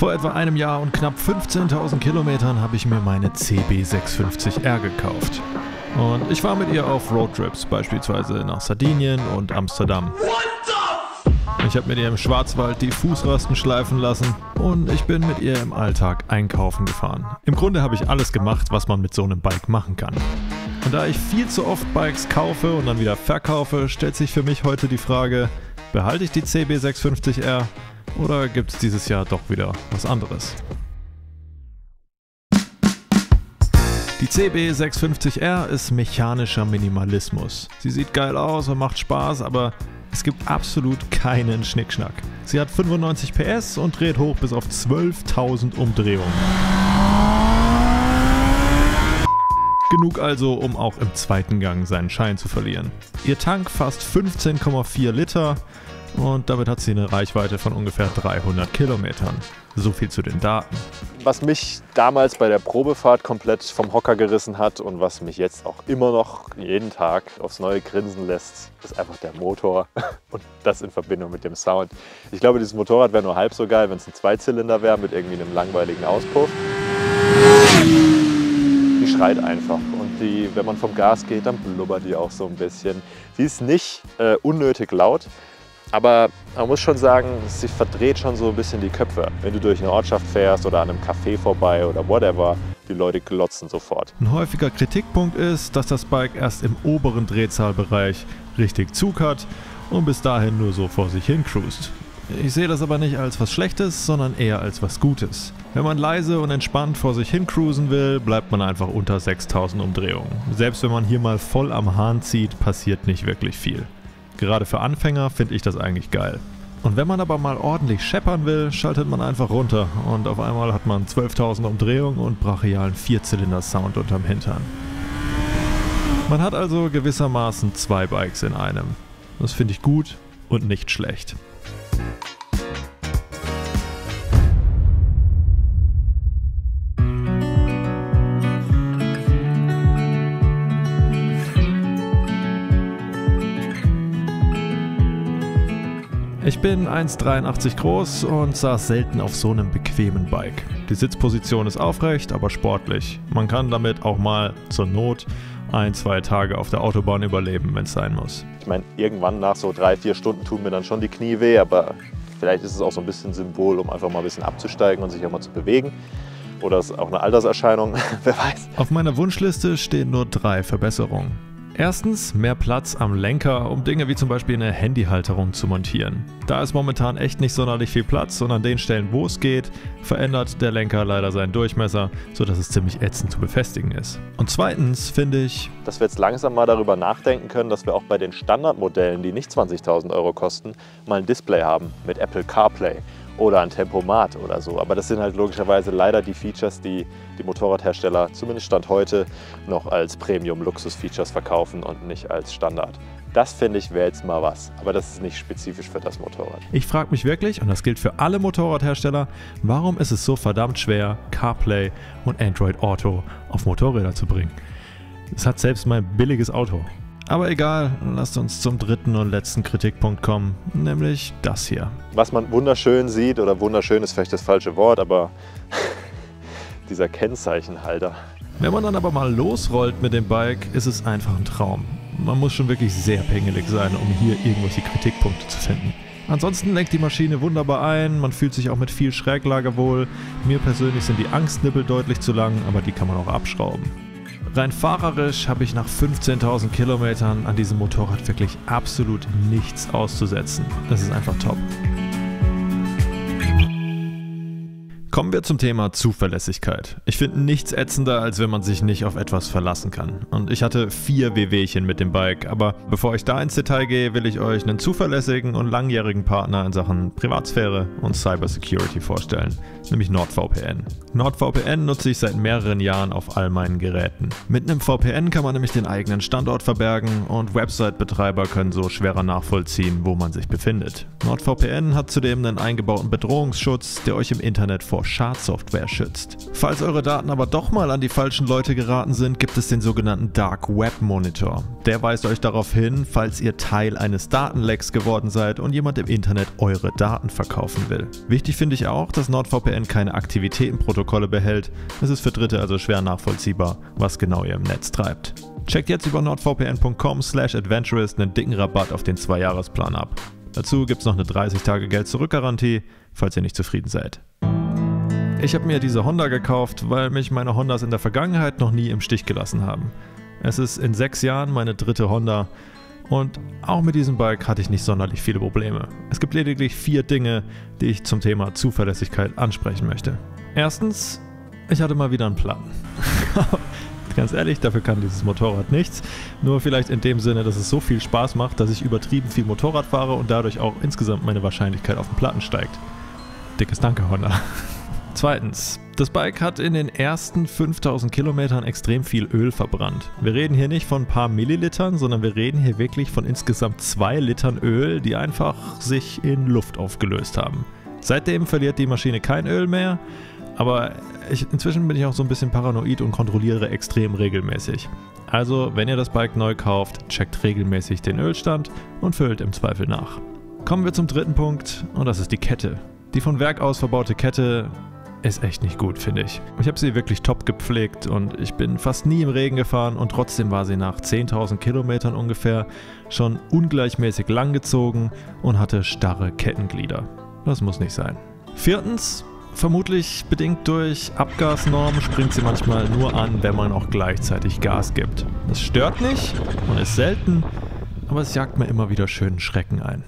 Vor etwa einem Jahr und knapp 15.000 Kilometern habe ich mir meine CB650R gekauft. Und ich war mit ihr auf Roadtrips, beispielsweise nach Sardinien und Amsterdam. Ich habe mit ihr im Schwarzwald die Fußrasten schleifen lassen und ich bin mit ihr im Alltag einkaufen gefahren. Im Grunde habe ich alles gemacht, was man mit so einem Bike machen kann. Und da ich viel zu oft Bikes kaufe und dann wieder verkaufe, stellt sich für mich heute die Frage, behalte ich die CB650R oder gibt es dieses Jahr doch wieder was anderes? Die CB650R ist mechanischer Minimalismus. Sie sieht geil aus und macht Spaß, aber es gibt absolut keinen Schnickschnack. Sie hat 95 PS und dreht hoch bis auf 12.000 Umdrehungen. Genug also, um auch im zweiten Gang seinen Schein zu verlieren. Ihr Tank fasst 15,4 Liter und damit hat sie eine Reichweite von ungefähr 300 Kilometern. So viel zu den Daten. Was mich damals bei der Probefahrt komplett vom Hocker gerissen hat und was mich jetzt auch immer noch jeden Tag aufs Neue grinsen lässt, ist einfach der Motor und das in Verbindung mit dem Sound. Ich glaube, dieses Motorrad wäre nur halb so geil, wenn es ein Zweizylinder wäre mit irgendwie einem langweiligen Auspuff. Die schreit einfach und wenn man vom Gas geht, dann blubbert die auch so ein bisschen. Sie ist nicht unnötig laut. Aber man muss schon sagen, sie verdreht schon so ein bisschen die Köpfe. Wenn du durch eine Ortschaft fährst oder an einem Café vorbei oder whatever, die Leute glotzen sofort. Ein häufiger Kritikpunkt ist, dass das Bike erst im oberen Drehzahlbereich richtig Zug hat und bis dahin nur so vor sich hin cruist. Ich sehe das aber nicht als was Schlechtes, sondern eher als was Gutes. Wenn man leise und entspannt vor sich hin cruisen will, bleibt man einfach unter 6.000 Umdrehungen. Selbst wenn man hier mal voll am Hahn zieht, passiert nicht wirklich viel. Gerade für Anfänger finde ich das eigentlich geil. Und wenn man aber mal ordentlich scheppern will, schaltet man einfach runter und auf einmal hat man 12.000 Umdrehungen und brachialen Vierzylinder-Sound unterm Hintern. Man hat also gewissermaßen zwei Bikes in einem. Das finde ich gut und nicht schlecht. Ich bin 1,83 groß und saß selten auf so einem bequemen Bike. Die Sitzposition ist aufrecht, aber sportlich. Man kann damit auch mal zur Not 1-2 Tage auf der Autobahn überleben, wenn es sein muss. Ich meine, irgendwann nach so 3-4 Stunden tun mir dann schon die Knie weh, aber vielleicht ist es auch so ein bisschen Symbol, um einfach mal ein bisschen abzusteigen und sich auch mal zu bewegen. Oder ist auch eine Alterserscheinung, wer weiß. Auf meiner Wunschliste stehen nur 3 Verbesserungen. Erstens, mehr Platz am Lenker, um Dinge wie zum Beispiel eine Handyhalterung zu montieren. Da ist momentan echt nicht sonderlich viel Platz und an den Stellen, wo es geht, verändert der Lenker leider seinen Durchmesser, sodass es ziemlich ätzend zu befestigen ist. Und zweitens finde ich, dass wir jetzt langsam mal darüber nachdenken können, dass wir auch bei den Standardmodellen, die nicht 20.000 Euro kosten, mal ein Display haben mit Apple CarPlay oder ein Tempomat oder so. Aber das sind halt logischerweise leider die Features, die die Motorradhersteller, zumindest Stand heute, noch als Premium-Luxus-Features verkaufen und nicht als Standard. Das finde ich wäre jetzt mal was, aber das ist nicht spezifisch für das Motorrad. Ich frage mich wirklich, und das gilt für alle Motorradhersteller, warum ist es so verdammt schwer, CarPlay und Android Auto auf Motorräder zu bringen? Das hat selbst mein billiges Auto. Aber egal, lasst uns zum dritten und letzten Kritikpunkt kommen, nämlich das hier. Was man wunderschön sieht, oder wunderschön ist vielleicht das falsche Wort, aber dieser Kennzeichenhalter. Wenn man dann aber mal losrollt mit dem Bike, ist es einfach ein Traum. Man muss schon wirklich sehr pingelig sein, um hier irgendwelche Kritikpunkte zu finden. Ansonsten lenkt die Maschine wunderbar ein, man fühlt sich auch mit viel Schräglage wohl. Mir persönlich sind die Angstnippel deutlich zu lang, aber die kann man auch abschrauben. Rein fahrerisch habe ich nach 15.000 Kilometern an diesem Motorrad wirklich absolut nichts auszusetzen. Das ist einfach top. Kommen wir zum Thema Zuverlässigkeit. Ich finde nichts ätzender, als wenn man sich nicht auf etwas verlassen kann. Und ich hatte 4 Wehwehchen mit dem Bike, aber bevor ich da ins Detail gehe, will ich euch einen zuverlässigen und langjährigen Partner in Sachen Privatsphäre und Cybersecurity vorstellen, nämlich NordVPN. NordVPN nutze ich seit mehreren Jahren auf all meinen Geräten. Mit einem VPN kann man nämlich den eigenen Standort verbergen und Website-Betreiber können so schwerer nachvollziehen, wo man sich befindet. NordVPN hat zudem einen eingebauten Bedrohungsschutz, der euch im Internet vor vor Schadsoftware schützt. Falls eure Daten aber doch mal an die falschen Leute geraten sind, gibt es den sogenannten Dark Web Monitor. Der weist euch darauf hin, falls ihr Teil eines Datenlecks geworden seid und jemand im Internet eure Daten verkaufen will. Wichtig finde ich auch, dass NordVPN keine Aktivitätenprotokolle behält. Es ist für Dritte also schwer nachvollziehbar, was genau ihr im Netz treibt. Checkt jetzt über nordvpn.com/adventurous einen dicken Rabatt auf den 2-Jahresplan ab. Dazu gibt es noch eine 30-Tage-Geld-Zurück-Garantie, falls ihr nicht zufrieden seid. Ich habe mir diese Honda gekauft, weil mich meine Hondas in der Vergangenheit noch nie im Stich gelassen haben. Es ist in 6 Jahren meine 3. Honda und auch mit diesem Bike hatte ich nicht sonderlich viele Probleme. Es gibt lediglich 4 Dinge, die ich zum Thema Zuverlässigkeit ansprechen möchte. Erstens, ich hatte mal wieder einen Platten. Ganz ehrlich, dafür kann dieses Motorrad nichts. Nur vielleicht in dem Sinne, dass es so viel Spaß macht, dass ich übertrieben viel Motorrad fahre und dadurch auch insgesamt meine Wahrscheinlichkeit auf den Platten steigt. Dickes Danke, Honda. Zweitens, das Bike hat in den ersten 5000 Kilometern extrem viel Öl verbrannt. Wir reden hier nicht von ein paar Millilitern, sondern wir reden hier wirklich von insgesamt 2 Litern Öl, die einfach sich in Luft aufgelöst haben. Seitdem verliert die Maschine kein Öl mehr. Aber inzwischen bin ich auch so ein bisschen paranoid und kontrolliere extrem regelmäßig. Also, wenn ihr das Bike neu kauft, checkt regelmäßig den Ölstand und füllt im Zweifel nach. Kommen wir zum 3. Punkt und das ist die Kette. Die von Werk aus verbaute Kette ist echt nicht gut, finde ich. Ich habe sie wirklich top gepflegt und ich bin fast nie im Regen gefahren und trotzdem war sie nach 10.000 Kilometern ungefähr schon ungleichmäßig langgezogen und hatte starre Kettenglieder. Das muss nicht sein. 4. Vermutlich bedingt durch Abgasnormen springt sie manchmal nur an, wenn man auch gleichzeitig Gas gibt. Das stört nicht und ist selten, aber es jagt mir immer wieder schönen Schrecken ein.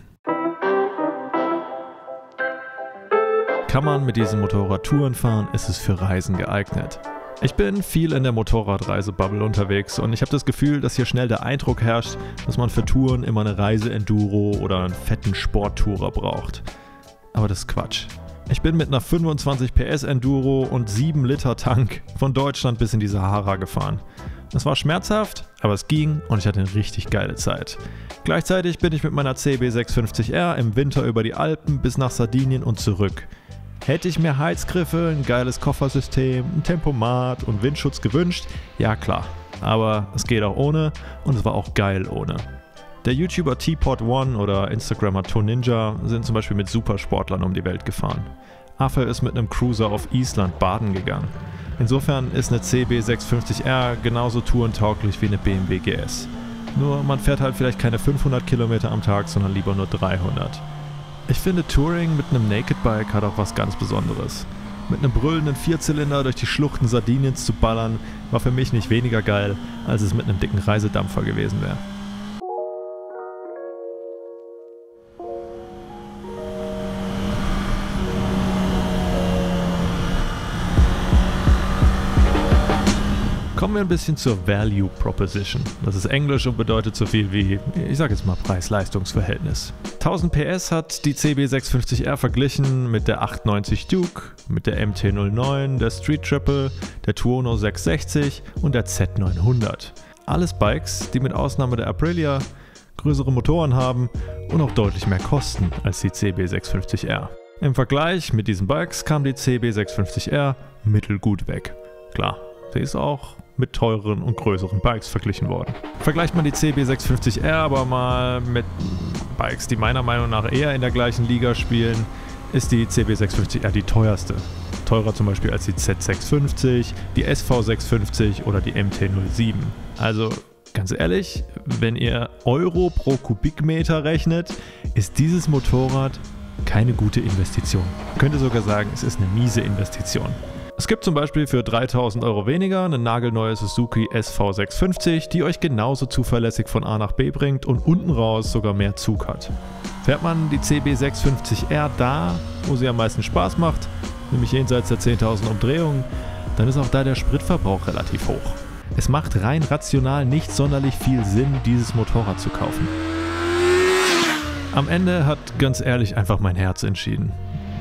Kann man mit diesem Motorrad Touren fahren, ist es für Reisen geeignet. Ich bin viel in der Motorradreise-Bubble unterwegs und ich habe das Gefühl, dass hier schnell der Eindruck herrscht, dass man für Touren immer eine Reise-Enduro oder einen fetten Sporttourer braucht. Aber das ist Quatsch. Ich bin mit einer 25 PS Enduro und 7 Liter Tank von Deutschland bis in die Sahara gefahren. Das war schmerzhaft, aber es ging und ich hatte eine richtig geile Zeit. Gleichzeitig bin ich mit meiner CB650R im Winter über die Alpen bis nach Sardinien und zurück. Hätte ich mir Heizgriffe, ein geiles Koffersystem, ein Tempomat und Windschutz gewünscht? Ja klar, aber es geht auch ohne und es war auch geil ohne. Der YouTuber T-Pod1 oder Instagrammer Toninja sind zum Beispiel mit Supersportlern um die Welt gefahren. Affe ist mit einem Cruiser auf Island baden gegangen. Insofern ist eine CB650R genauso tourentauglich wie eine BMW GS. Nur man fährt halt vielleicht keine 500 Kilometer am Tag, sondern lieber nur 300. Ich finde, Touring mit einem Naked Bike hat auch was ganz Besonderes. Mit einem brüllenden Vierzylinder durch die Schluchten Sardiniens zu ballern, war für mich nicht weniger geil, als es mit einem dicken Reisedampfer gewesen wäre. Kommen wir ein bisschen zur Value Proposition. Das ist Englisch und bedeutet so viel wie, ich sage jetzt mal Preis-Leistungs-Verhältnis. 1000 PS hat die CB650R verglichen mit der 890 Duke, mit der MT-09, der Street Triple, der Tuono 660 und der Z900. Alles Bikes, die mit Ausnahme der Aprilia größere Motoren haben und auch deutlich mehr kosten als die CB650R. Im Vergleich mit diesen Bikes kam die CB650R mittelgut weg. Klar, sie ist auch mit teureren und größeren Bikes verglichen worden. Vergleicht man die CB650R aber mal mit Bikes, die meiner Meinung nach eher in der gleichen Liga spielen, ist die CB650R die teuerste. Teurer zum Beispiel als die Z650, die SV650 oder die MT-07. Also ganz ehrlich, wenn ihr Euro pro Kubikmeter rechnet, ist dieses Motorrad keine gute Investition. Man könnte sogar sagen, es ist eine miese Investition. Es gibt zum Beispiel für 3.000 Euro weniger eine nagelneue Suzuki SV650, die euch genauso zuverlässig von A nach B bringt und unten raus sogar mehr Zug hat. Fährt man die CB650R da, wo sie am meisten Spaß macht, nämlich jenseits der 10.000 Umdrehungen, dann ist auch da der Spritverbrauch relativ hoch. Es macht rein rational nicht sonderlich viel Sinn, dieses Motorrad zu kaufen. Am Ende hat ganz ehrlich einfach mein Herz entschieden.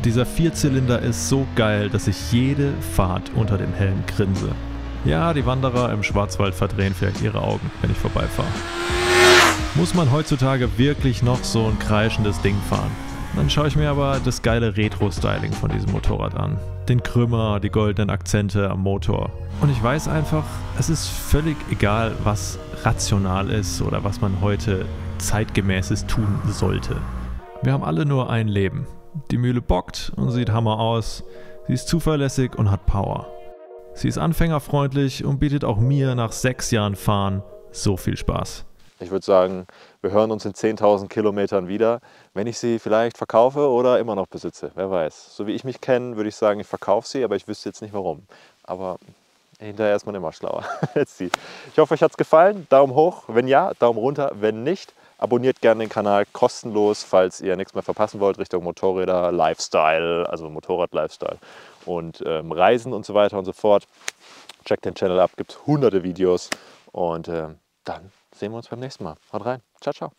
Dieser Vierzylinder ist so geil, dass ich jede Fahrt unter dem Helm grinse. Ja, die Wanderer im Schwarzwald verdrehen vielleicht ihre Augen, wenn ich vorbeifahre. Muss man heutzutage wirklich noch so ein kreischendes Ding fahren? Dann schaue ich mir aber das geile Retro-Styling von diesem Motorrad an. Den Krümmer, die goldenen Akzente am Motor. Und ich weiß einfach, es ist völlig egal, was rational ist oder was man heute zeitgemäßes tun sollte. Wir haben alle nur ein Leben. Die Mühle bockt und sieht Hammer aus. Sie ist zuverlässig und hat Power. Sie ist anfängerfreundlich und bietet auch mir nach 6 Jahren Fahren so viel Spaß. Ich würde sagen, wir hören uns in 10.000 Kilometern wieder, wenn ich sie vielleicht verkaufe oder immer noch besitze. Wer weiß. So wie ich mich kenne, würde ich sagen, ich verkaufe sie, aber ich wüsste jetzt nicht warum. Aber hinterher ist man immer schlauer. Ich hoffe, euch hat es gefallen. Daumen hoch, wenn ja, Daumen runter, wenn nicht. Abonniert gerne den Kanal kostenlos, falls ihr nichts mehr verpassen wollt Richtung Motorräder, Lifestyle, also Motorrad-Lifestyle und Reisen und so weiter und so fort. Checkt den Channel ab, gibt hunderte Videos und dann sehen wir uns beim nächsten Mal. Haut rein. Ciao, ciao.